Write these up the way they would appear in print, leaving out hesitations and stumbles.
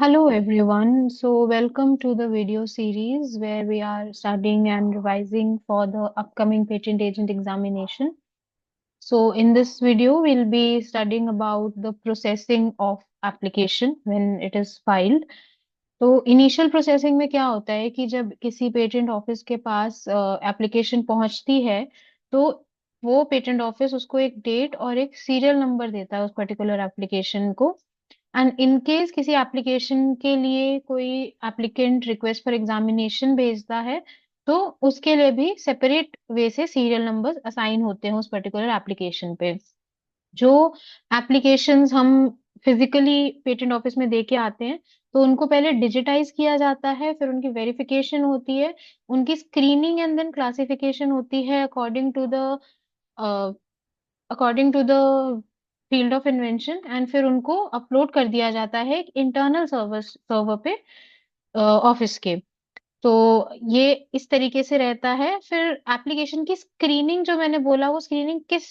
Hello everyone. Welcome to the video series where we are studying and revising for the upcoming patent agent examination. In this video, we'll be studying about the processing of application when it is filed. तो initial processing में क्या होता है कि जब किसी patent office के पास application पहुंचती है, तो वो पेटेंट ऑफिस उसको एक डेट और एक सीरियल नंबर देता है उस पर्टिकुलर एप्लीकेशन को। एंड इन केस किसी एप्लीकेशन के लिए कोई एप्लीकेंट रिक्वेस्ट फॉर एग्जामिनेशन भेजता है, तो उसके लिए भी सेपरेट वे से सीरियल नंबर असाइन होते हैं उस पर्टिकुलर एप्लीकेशन पे। जो एप्लीकेशंस हम फिजिकली पेटेंट ऑफिस में दे के आते हैं, तो उनको पहले डिजिटाइज किया जाता है, फिर उनकी वेरिफिकेशन होती है, उनकी स्क्रीनिंग एंड देन क्लासिफिकेशन होती है according to the field of invention, and फिर उनको अपलोड कर दिया जाता है एक इंटरनल सर्वर पे ऑफिस के। तो ये इस तरीके से रहता है। फिर एप्लीकेशन की स्क्रीनिंग जो मैंने बोला, वो स्क्रीनिंग किस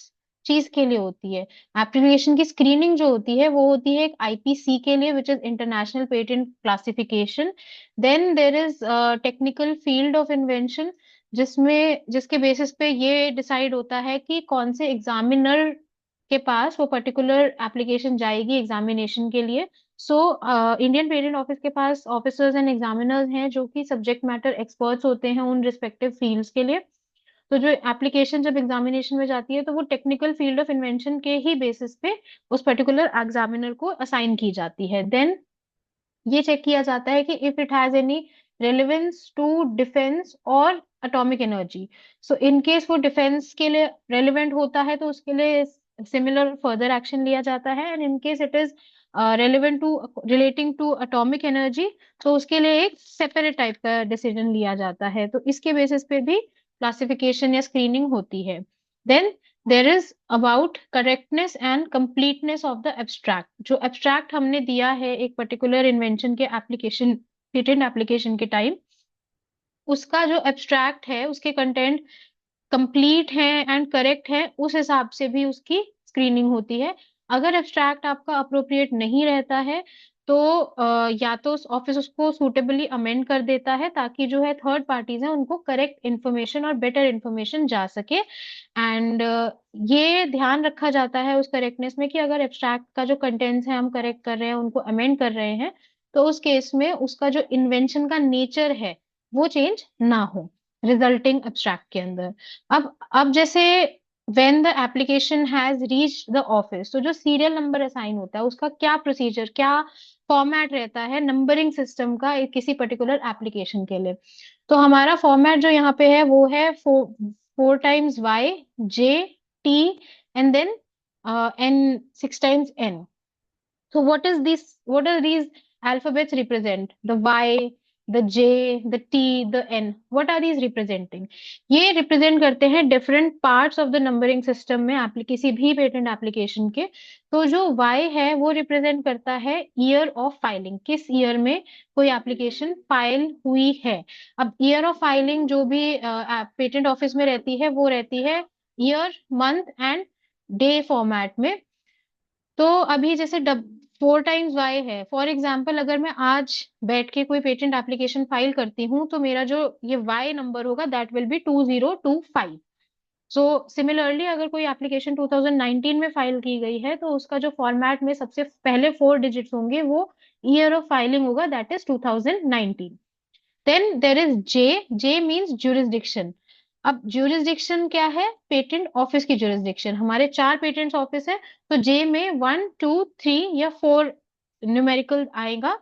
चीज के लिए होती है? एप्लीकेशन की स्क्रीनिंग जो होती है वो होती है एक आईपीसी के लिए, which is international patent classification. Then there is technical field of invention, जिसके बेसिस पे ये डिसाइड होता है कि कौन से एग्जामिनर के पास वो पर्टिकुलर एप्लीकेशन जाएगी एग्जामिनेशन के लिए। सो इंडियन पेटेंट ऑफिस के पास ऑफिसर्स एंड एग्जामिनर्स हैं जो कि सब्जेक्ट मैटर एक्सपर्ट्स होते हैं उन रिस्पेक्टिव फील्ड्स के लिए। तो जो एप्लीकेशन जब एग्जामिनेशन में जाती है, तो वो टेक्निकल फील्ड ऑफ इन्वेंशन के ही बेसिस पे उस पर्टिकुलर एग्जामिनर को असाइन की जाती है। देन ये चेक किया जाता है कि if it has any relevance to defence और atomic energy. So in case वो डिफेंस के लिए रेलेवेंट होता है, तो उसके लिए सिमिलर फर्दर एक्शन लिया जाता है। And in case it is relevant to relating to atomic energy, तो उसके लिए एक सेपरेट टाइप का डिसीजन लिया जाता है। तो इसके बेसिस पे भी क्लासिफिकेशन या स्क्रीनिंग होती है। Then there is about correctness and completeness of the abstract. जो एब्स्ट्रैक्ट हमने दिया है एक पर्टिकुलर इन्वेंशन के एप्लीकेशन, पेटेंट एप्लीकेशन के टाइम, उसका जो एब्स्ट्रैक्ट है उसके कंटेंट कंप्लीट है एंड करेक्ट है, उस हिसाब से भी उसकी स्क्रीनिंग होती है। अगर एब्स्ट्रैक्ट आपका अप्रोप्रिएट नहीं रहता है, तो या तो ऑफिस उसको सूटेबली अमेंड कर देता है, ताकि जो है थर्ड पार्टीज हैं उनको करेक्ट इन्फॉर्मेशन और बेटर इन्फॉर्मेशन जा सके। एंड ये ध्यान रखा जाता है उस करेक्टनेस में कि अगर एब्स्ट्रैक्ट का जो कंटेंट्स है हम करेक्ट कर रहे हैं, उनको अमेंड कर रहे हैं, तो उस केस में उसका जो इन्वेंशन का नेचर है वो चेंज ना हो रिजल्टिंग एब्स्ट्रैक्ट के अंदर। अब जैसे when the application has reached the office, तो जो सीरियल नंबर असाइन होता है उसका क्या प्रोसीजर, क्या फॉर्मेट रहता है नंबरिंग सिस्टम का किसी पर्टिकुलर एप्लीकेशन के लिए? तो हमारा फॉर्मेट जो यहाँ पे है वो है four times Y, J, T, and then N, six times N. So what are these alphabets represent? The Y, the J, the T, the N. What are these representing? ये represent करते हैं different parts of the numbering system में किसी भी patent application के। तो जो Y है वो represent करता है year of filing, किस year में कोई एप्लीकेशन फाइल हुई है। अब year of filing जो भी पेटेंट ऑफिस में रहती है, वो रहती है year, month and day format में। तो अभी जैसे फोर टाइम्स वाई है, फॉर एग्जाम्पल अगर मैं आज बैठ के कोई पेटेंट एप्लीकेशन फाइल करती हूँ, तो मेरा जो ये वाई नंबर होगा that will B 2025। So similarly अगर कोई एप्लीकेशन 2019 में फाइल की गई है, तो उसका जो फॉर्मेट में सबसे पहले फोर डिजिट्स होंगे वो ईयर ऑफ फाइलिंग होगा, that is 2019। Then there is J. J means jurisdiction. अब ज्यूरिसडिक्शन क्या है? पेटेंट ऑफिस की ज्यूरिसडिक्शन। हमारे चार पेटेंट ऑफिस है, तो जे में वन, टू, थ्री या फोर न्यूमेरिकल आएगा,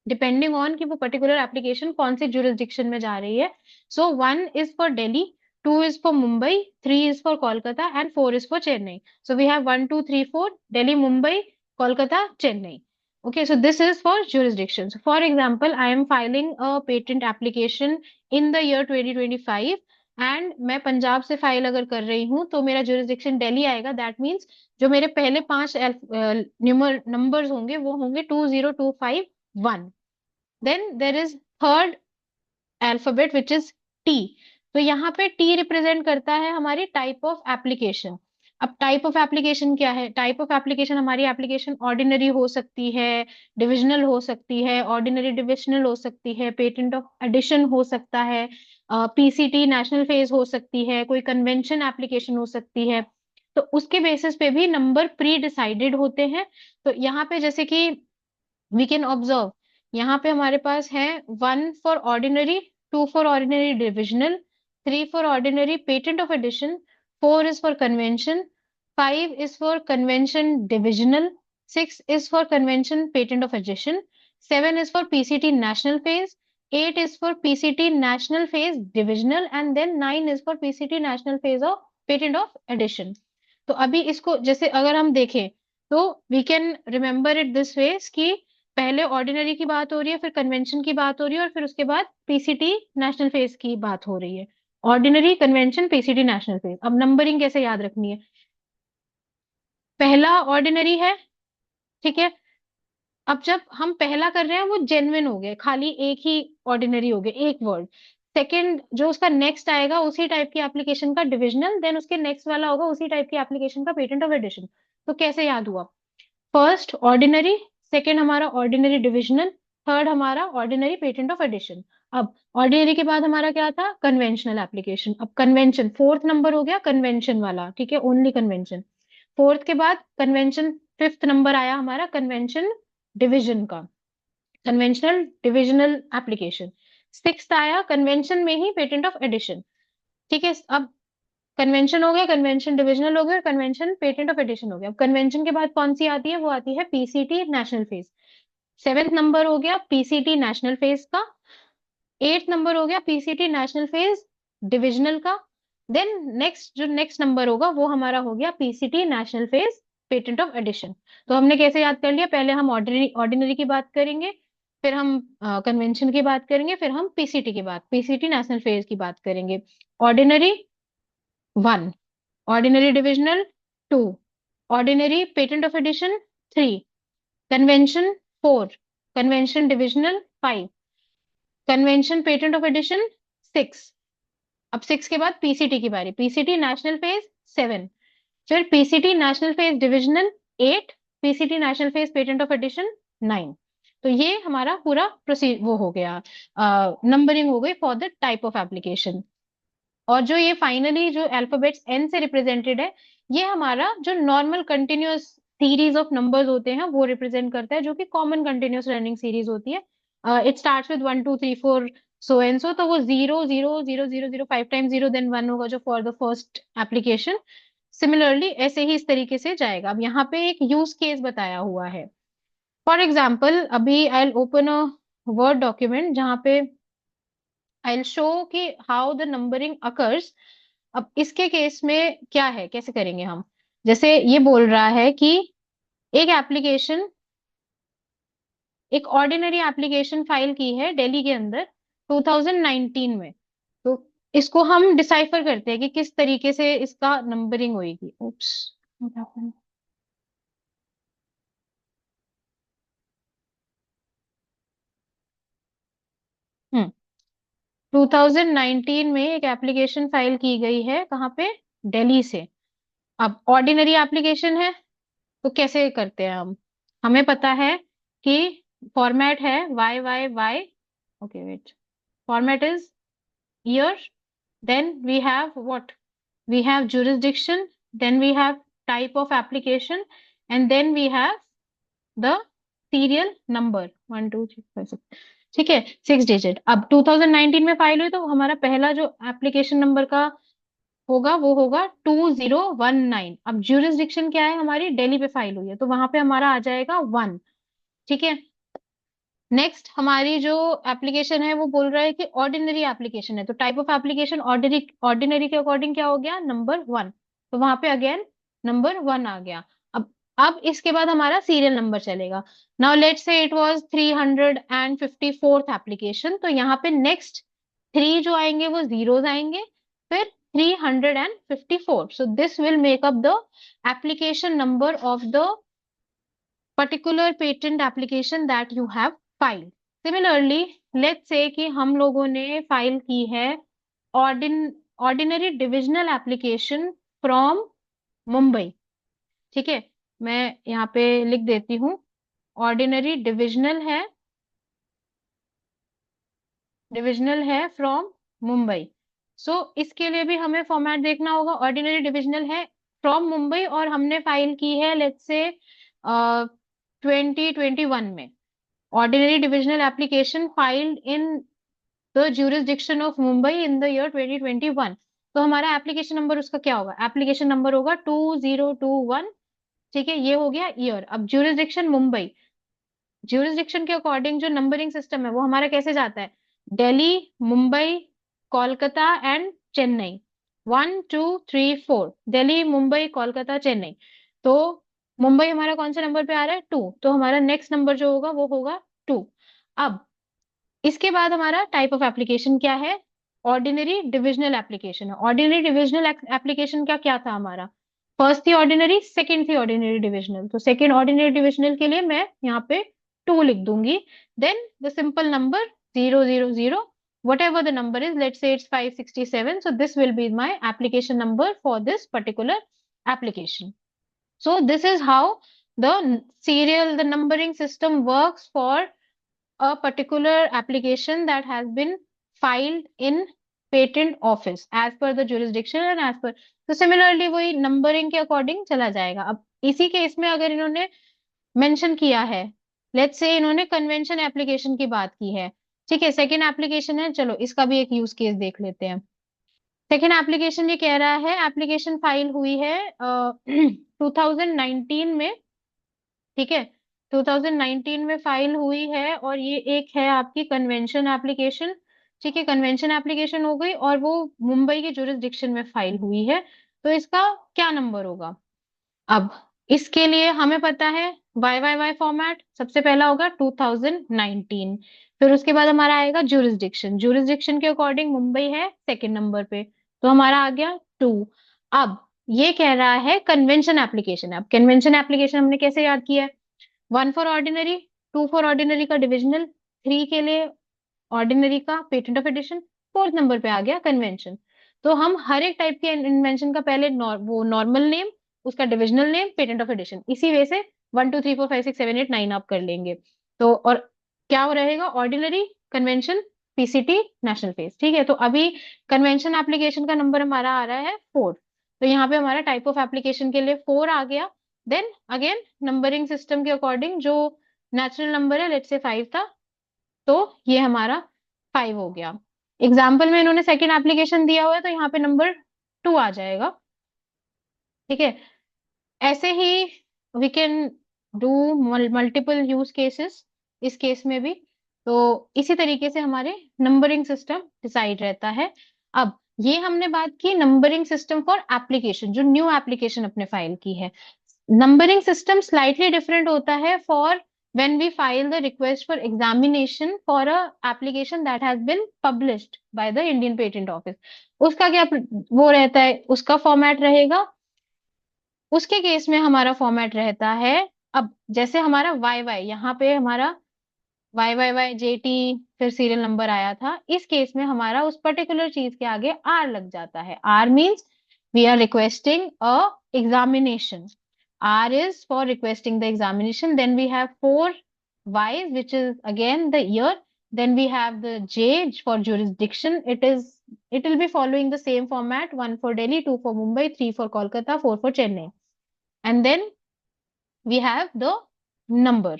डिपेंडिंग ऑन कि वो पर्टिकुलर एप्लीकेशन कौन से ज्यूरिसडिक्शन में जा रही है। So one is for Delhi, two is for Mumbai, three is for Kolkata and four is for Chennai. So we have one, two, three, four, Delhi, Mumbai, Kolkata, Chennai. Okay, so this is for jurisdictions. For example, I am filing a patent application in the year 2025, and मैं पंजाब से file अगर कर रही हूँ, तो मेरा jurisdiction Delhi आएगा। That means जो मेरे पहले पांच नंबर्स होंगे वो होंगे 20251। Then there is third alphabet which is T. तो यहाँ पे टी रिप्रेजेंट करता है हमारी टाइप ऑफ एप्लीकेशन। अब टाइप ऑफ एप्लीकेशन क्या है? टाइप ऑफ एप्लीकेशन, हमारी एप्लीकेशन ऑर्डिनरी हो सकती है, डिविजनल हो सकती है, ऑर्डिनरी डिविजनल हो सकती है, पेटेंट ऑफ एडिशन हो सकता है, पीसीटी नेशनल फेज हो सकती है, कोई कन्वेंशन एप्लीकेशन हो सकती है। तो उसके बेसिस पे भी नंबर प्री डिसाइडेड होते हैं। तो यहाँ पे जैसे कि वी कैन ऑब्जर्व, यहाँ पे हमारे पास है 1 for ordinary, 2 for ordinary divisional, 3 for ordinary patent of addition, 4 is for convention, 5 is for convention divisional, 6 is for convention patent of addition, 7 is for PCT national phase, 8 is for PCT national phase divisional, and then 9 is for PCT national phase of patent of addition। तो अभी इसको जैसे अगर हम देखें तो we can remember it this ways कि पहले ऑर्डिनरी की बात हो रही है, फिर कन्वेंशन की बात हो रही है, और फिर उसके बाद पीसीटी नेशनल फेज की बात हो रही है। Ordinary, convention, PCT, national phase. अब नंबरिंग कैसे याद रखनी है? पहला ऑर्डिनरी है, ठीक है। अब जब हम पहला कर रहे हैं वो जेन्युइन हो गए, खाली एक ही ऑर्डिनरी हो गए, एक वर्ड। सेकंड जो उसका नेक्स्ट आएगा उसी टाइप की एप्लीकेशन का डिविजनल, देन उसके नेक्स्ट वाला होगा उसी टाइप की एप्लीकेशन का पेटेंट ऑफ एडिशन। तो कैसे याद हुआ? फर्स्ट ऑर्डिनरी, सेकंड हमारा ऑर्डिनरी डिविजनल, थर्ड हमारा ऑर्डिनरी पेटेंट ऑफ एडिशन। अब ऑर्डिनरी के बाद हमारा क्या था? Conventional application. अब कन्वेंशन फोर्थ नंबर हो गया, कन्वेंशन वाला, ठीक है, ओनली कन्वेंशन। फोर्थ के बाद कन्वेंशन, फिफ्थ नंबर आया हमारा कन्वेंशन डिवीजन का, कन्वेंशनल डिविजनल एप्लीकेशन। सिक्स्थ आया कन्वेंशन में ही पेटेंट ऑफ एडिशन, ठीक है। अब कन्वेंशन हो गया, कन्वेंशन डिविजनल हो गया, कन्वेंशन पेटेंट ऑफ एडिशन हो गया। अब कन्वेंशन के बाद कौन सी आती है? वो आती है PCT national phase. Seventh number हो गया पीसीटी नेशनल फेज का। एट्थ नंबर हो गया पीसीटी नेशनल फेज डिविजनल का। देन नेक्स्ट जो नेक्स्ट नंबर होगा वो हमारा हो गया PCT national phase patent of addition. तो हमने कैसे याद कर लिया? पहले हम ऑर्डिनरी ऑर्डिनरी की बात करेंगे, फिर हम कन्वेंशन की बात करेंगे, फिर हम पीसीटी की बात, पीसीटी नेशनल फेज की बात करेंगे। Ordinary 1, ordinary divisional 2, ordinary patent of edition 3, convention 4, convention divisional 5, convention patent of edition 6। अब 6 के बाद पीसीटी की बारी, पीसीटी नेशनल फेज 7, फिर PCT national phase divisional 8, PCT national phase patent of addition 9। तो ये हमारा पूरा प्रोसीड वो हो गया, नंबरिंग हो गई for the type of application. और जो ये फाइनली जो अल्फाबेट्स एन से रिप्रेजेंटेड है, ये हमारा जो normal continuous series of numbers होते हैं वो रिप्रेजेंट करता है, जो कि कॉमन कंटिन्यूअस रनिंग सीरीज होती है। It starts with 1 2 3 4 so and so. तो वो 0 0 0 0 0 5 टाइम 0 देन 1 होगा जो for the first application. Similarly ऐसे ही इस तरीके से जाएगा। अब यहाँ पे एक यूज केस बताया हुआ है। फॉर एग्जाम्पल अभी I will open a word document जहाँ पे आई विल शो कि हाउ द नंबरिंग अकर्स। अब इसके केस में क्या है, कैसे करेंगे हम? जैसे ये बोल रहा है कि एक एप्लीकेशन, एक ऑर्डिनरी एप्लीकेशन फाइल की है दिल्ली के अंदर 2019 में। तो इसको हम डिसाइफर करते हैं कि किस तरीके से इसका नंबरिंग होगी। उप्स, what happened? 2019 में एक एप्लीकेशन फाइल की गई है, कहाँ पे? दिल्ली से। अब ऑर्डिनरी एप्लीकेशन है, तो कैसे करते हैं हम? हमें पता है कि फॉर्मेट है Y Y Y, okay wait, format is year, then we have what, we have jurisdiction, then we have type of application, and then we have the serial number 1 2 3 4 6, ठीक है, 6 डिजिट। अब 2019 में फाइल हुई तो हमारा पहला जो एप्लीकेशन नंबर का होगा वो होगा 2019। अब ज्यूरिसडिक्शन क्या है? हमारी दिल्ली पे फाइल हुई है तो वहां पे हमारा आ जाएगा 1, ठीक है। नेक्स्ट हमारी जो एप्लीकेशन है वो बोल रहा है कि ऑर्डिनरी एप्लीकेशन है, तो type of application ordinary, ordinary के अकॉर्डिंग क्या हो गया? नंबर 1। तो वहां पे अगेन नंबर 1 आ गया। अब इसके बाद हमारा सीरियल नंबर चलेगा। Now let's say it was 354th application, तो यहाँ पे नेक्स्ट 3 जो आएंगे वो जीरोस आएंगे, फिर 354। So this will make up the application number of the particular patent application that you have file. Similarly let's say कि हम लोगों ने फाइल की है ordinary divisional application from Mumbai. ठीक है, मैं यहाँ पे लिख देती हूँ, ऑर्डिनरी डिविजनल है फ्रॉम मुंबई। सो इसके लिए भी हमें फॉर्मेट देखना होगा। ऑर्डिनरी डिविजनल है फ्रॉम मुंबई और हमने फाइल की है लेट्स से 2021 में। Ordinary divisional application filed in the jurisdiction of Mumbai in the year 2021। तो हमारा एप्लीकेशन नंबर उसका क्या होगा? एप्लीकेशन नंबर होगा 2021। ठीक है, ये हो गया ईयर। अब ज्यूरिसडिक्शन मुंबई, ज्यूरिसडिक्शन के अकॉर्डिंग जो नंबरिंग सिस्टम है वो हमारा कैसे जाता है? दिल्ली, मुंबई, कोलकाता एंड चेन्नई। 1 2 3 4, दिल्ली, मुंबई, कोलकाता, चेन्नई। तो मुंबई हमारा कौन से नंबर पे आ रहा है? 2, तो हमारा नेक्स्ट नंबर जो होगा वो होगा 2। अब इसके बाद हमारा टाइप ऑफ एप्लीकेशन क्या है? ऑर्डिनरी डिविजनल एप्लीकेशन है। ऑर्डिनरी डिविजनल एप्लीकेशन का क्या था हमारा? फर्स्ट थी ऑर्डिनरी, सेकंड थी ऑर्डिनरी डिविजनल। तो सेकंड ऑर्डिनरी डिविजनल के लिए मैं यहाँ पे 2 लिख दूंगी। Then the simple number 000, whatever the number is, let's say it's 567, so this will be my application number for this particular application. So this is how the the numbering system works for a particular application that has been filed in patent office as per the jurisdiction and as per, तो similarly वही numbering के according चला जाएगा। अब इसी case में अगर इन्होंने मेंशन किया है, लेट्स से इन्होंने कन्वेंशन एप्लीकेशन की बात की है, ठीक है, सेकेंड एप्लीकेशन है, चलो इसका भी एक यूज केस देख लेते हैं। सेकेंड एप्लीकेशन ये कह रहा है, एप्लीकेशन फाइल हुई है 2019 में। ठीक है, 2019 में फाइल हुई है और ये एक है आपकी कन्वेंशन एप्लीकेशन। ठीक है, कन्वेंशन एप्लीकेशन हो गई और वो मुंबई के जुरिसडिक्शन में फाइल हुई है। तो इसका क्या नंबर होगा? अब इसके लिए हमें पता है वाई वाई वाई फॉर्मेट सबसे पहला होगा 2019, फिर उसके बाद हमारा आएगा जुरिसडिक्शन। जुरिसडिक्शन के अकॉर्डिंग मुंबई है सेकंड नंबर पे, तो हमारा आ गया 2। अब ये कह रहा है कन्वेंशन एप्लीकेशन। अब कन्वेंशन एप्लीकेशन हमने कैसे याद किया है? 1 फॉर ऑर्डिनरी, 2 फॉर ऑर्डिनरी का डिविजनल, 3 के लिए ऑर्डिनरी का patent of addition, fourth number पे आ गया कन्वेंशन। तो हम हर एक टाइप के इन्वेंशन का पहले वो नॉर्मल नेम, उसका divisional name, patent of addition, इसी वे से 1 2 3 4 5 6 7 8 9 आप कर लेंगे। तो और क्या वो रहेगा? Ordinary, convention, PCT, national face. ठीक है, तो अभी कन्वेंशन एप्लीकेशन का नंबर हमारा आ रहा है 4। तो यहाँ पे हमारा टाइप ऑफ एप्लीकेशन के लिए 4 आ गया। देन अगेन नंबरिंग सिस्टम के अकॉर्डिंग जो नेचुरल नंबर है लेट्स से 5 था, तो ये हमारा 5 हो गया। एग्जाम्पल में इन्होंने सेकेंड एप्लीकेशन दिया हुआ है तो यहाँ पे नंबर 2 आ जाएगा। ठीक है, ऐसे ही we can do multiple use cases इस केस में भी। तो इसी तरीके से हमारे नंबरिंग सिस्टम डिसाइड रहता है। अब ये हमने बात की नंबरिंग सिस्टम फॉर एप्लीकेशन, जो न्यू एप्लीकेशन अपने फाइल की है। नंबरिंग सिस्टम स्लाइटली डिफरेंट होता है for when we file the request for examination for a application that has been published by the Indian Patent Office। उसका क्या वो रहता है, उसका फॉर्मेट रहेगा, उसके केस में हमारा फॉर्मेट रहता है। अब जैसे हमारा वाई वाई, यहाँ पे हमारा Y Y Y J T फिर सीरियल नंबर आया था, इस केस में हमारा उस पर्टिकुलर चीज के आगे आर लग जाता है। R means we are requesting a examination. R is for requesting the examination. Then we have 4 Ys, which is again the year. Then we have the J for jurisdiction. It will be following the same format: 1 for Delhi, 2 for Mumbai, 3 for Kolkata, 4 for Chennai. And then we have the number.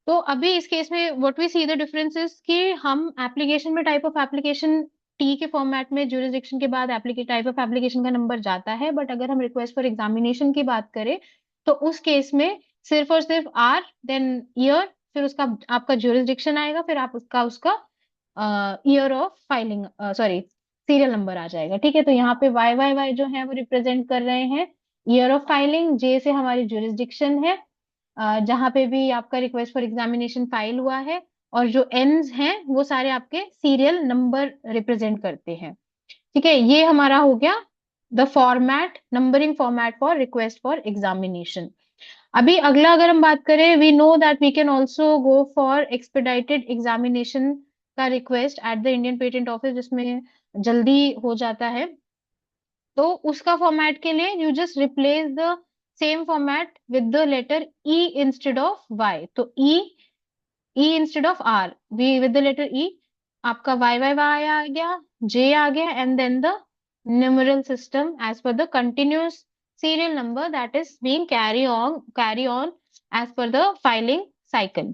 तो अभी इस case में what we see the differences कि हम application में type of application T के format में jurisdiction के बाद टाइप ऑफ एप्लीकेशन का नंबर जाता है, बट अगर हम रिक्वेस्ट फॉर एग्जामिनेशन की बात करें तो उस केस में सिर्फ और सिर्फ आर, देन ईयर, फिर उसका आपका जुरिसडिक्शन आएगा, फिर आप उसका उसका year of filing, sorry serial number आ जाएगा। ठीक है, तो यहाँ पे वाई वाई वाई जो है वो रिप्रेजेंट कर रहे हैं ईयर ऑफ फाइलिंग, जे से हमारी जुरिसडिक्शन है जहां पे भी आपका रिक्वेस्ट फॉर एग्जामिनेशन फाइल हुआ है, और जो एंड्स हैं वो सारे आपके सीरियल नंबर रिप्रेजेंट करते हैं। ठीक है, ये हमारा हो गया the format, numbering format for request for examination. अभी अगला अगर हम बात करें, we know that we can also go for expedited examination का request at the Indian patent office, जिसमें जल्दी हो जाता है। तो उसका फॉर्मेट के लिए you just replace the same format with the letter E instead of Y. तो E instead of R, we with the letter E, आपका वाई वाई वाई आ गया, जे आ गया, and then the numeral system as पर the continuous serial number that is being carry on as per the filing cycle।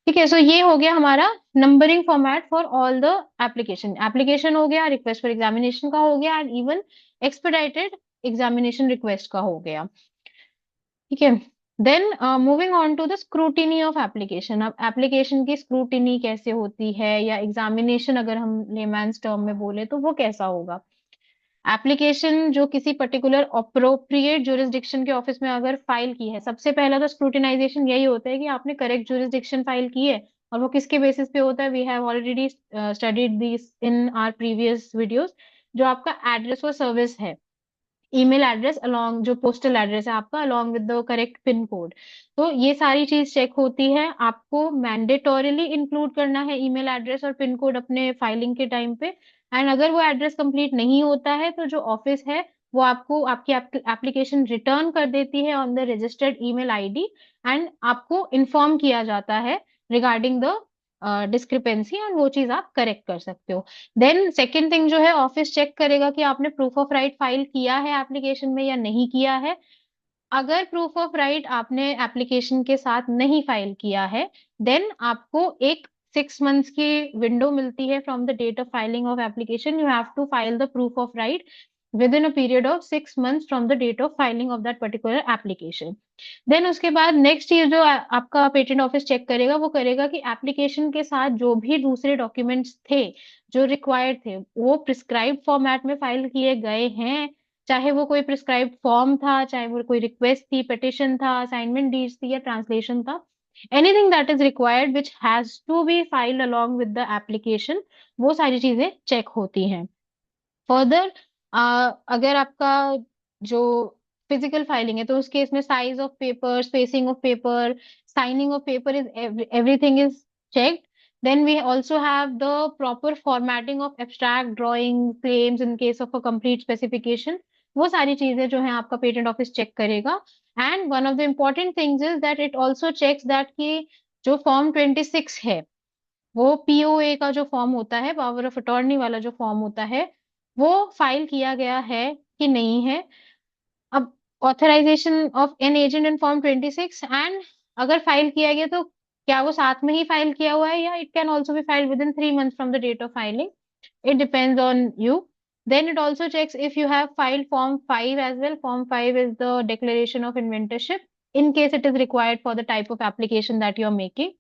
ठीक है, सो ये हो गया हमारा numbering format for all the application. Application हो गया, रिक्वेस्ट फॉर एग्जामिनेशन का हो गया, and even expedited examination request का हो गया। ठीक है, then moving on to the scrutiny of application. अब एप्लीकेशन की स्क्रूटिनी कैसे होती है, या एग्जामिनेशन अगर हम लेमैन्स टर्म में बोले तो वो कैसा होगा। एप्लीकेशन जो किसी पर्टिकुलर अप्रोप्रिएट जुरिस्डिक्शन के ऑफिस में अगर फाइल की है, सबसे पहला तो स्क्रूटिनाइजेशन यही होता है कि आपने करेक्ट जुरिस्डिक्शन फाइल की है। और वो किसके बेसिस पे होता है, we have already studied this in our previous videos. जो आपका एड्रेस और सर्विस है, ईमेल एड्रेस अलोंग, जो पोस्टल एड्रेस है आपका along with the correct pin code, तो ये सारी चीज चेक होती है। आपको मैंडेटोरिली इंक्लूड करना है ईमेल एड्रेस और पिन कोड अपने फाइलिंग के टाइम पे। एंड अगर वो एड्रेस कंप्लीट नहीं होता है तो जो ऑफिस है वो आपको आपकी एप्लीकेशन रिटर्न कर देती है on the registered email ID, and आपको इन्फॉर्म किया जाता है रिगार्डिंग द डिस्क्रिपेंसी, एंड वो चीज आप करेक्ट कर सकते हो। देन सेकेंड थिंग जो है, ऑफिस चेक करेगा कि आपने प्रूफ ऑफ राइट फाइल किया है एप्लीकेशन में या नहीं किया है। अगर प्रूफ ऑफ राइट आपने एप्लीकेशन के साथ नहीं फाइल किया है, देन आपको एक 6 मंथ्स की विंडो मिलती है from the date of filing of application. You have to file the proof of right within a period of 6 months from the date of filing of that particular application. Then उसके बाद next चीज जो आपका patent office check करेगा, वो करेगा कि application के साथ जो भी दूसरे डॉक्यूमेंट्स थे जो रिक्वायर्ड थे, वो प्रिस्क्राइब्ड फॉर्मेट में फाइल किए गए हैं। चाहे वो कोई प्रिस्क्राइब्ड फॉर्म था, चाहे वो कोई रिक्वेस्ट थी, पिटिशन था, असाइनमेंट डीड्स थी, या ट्रांसलेशन था, anything that is required which has to be filed along with the application, वो सारी चीजें चेक होती हैं। फर्दर अगर आपका जो फिजिकल फाइलिंग है, तो उस केस में size of paper, spacing of paper, signing off paper is everything is checked। Then we also have the proper formatting of abstract drawing claims in case of a complete specification। वो सारी चीजें जो है आपका patent office check करेगा। And one of the important things is that it also checks that कि जो form 26 है, वो पीओए का जो फॉर्म होता है, पावर ऑफ अटॉर्नी वाला जो फॉर्म होता है, वो फाइल किया गया है कि नहीं है। अब authorization of an agent in form 26, and अगर फाइल किया गया तो क्या वो साथ में ही फाइल किया हुआ है, या it can also be filed within 3 months from the date of filing. It depends on you। Then it also checks if you have filed Form 5 as well। Form 5 is the declaration of inventorship in case it is required for the type of application that you are making।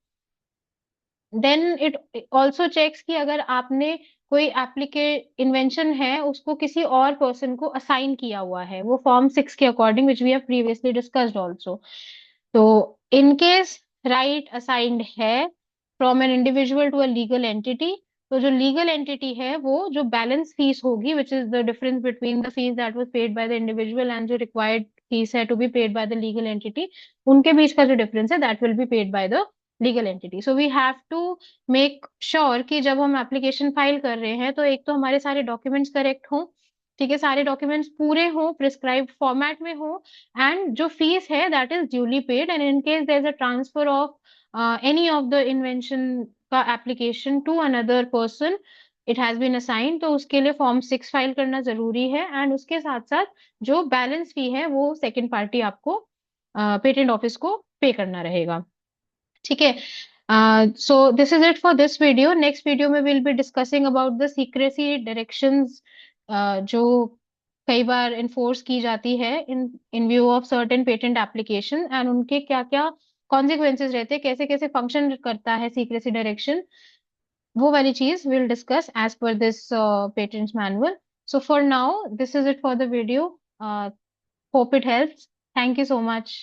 Then it also checks कि अगर आपने कोई एप्लीके invention है उसको किसी और person को assign किया हुआ है, वो फॉर्म 6 के according, which we have previously discussed also. तो इन केस राइट असाइंड है from an individual to a legal entity, तो जो लीगल एंटिटी है वो जो बैलेंस फीस होगी, which is the difference between the fees that was paid by the individual and जो required fees है to be paid by the legal entity, उनके बीच का जो डिफरेंस है that will be paid by the legal entity. So we have to make sure कि जब हम एप्लीकेशन फाइल कर रहे हैं तो एक तो हमारे सारे डॉक्यूमेंट्स करेक्ट हों, ठीक है, सारे डॉक्यूमेंट्स पूरे हों, प्रिस्क्राइब्ड फॉर्मेट में हो, एंड जो फीस है that is duly paid. And in case there is a transfer of any of the invention का application to another person, it has been assigned, तो उसके लिए फॉर्म 6 फाइल करना जरूरी है। एंड उसके साथ साथ जो बैलेंस फी है वो सेकेंड पार्टी आपको पेटेंट ऑफिस को पे करना रहेगा। ठीक है, so this is it for this video. Next video में will be discussing about the secrecy directions जो कई बार इन्फोर्स की जाती है in in view of certain patent application, and उनके क्या क्या कॉन्सिक्वेंसेज रहते हैं, कैसे कैसे फंक्शन करता है सीक्रेसी डायरेक्शन, वो वाली चीज will discuss as per this patent manual. So for now this is it for the video. Hope it helps. Thank you so much.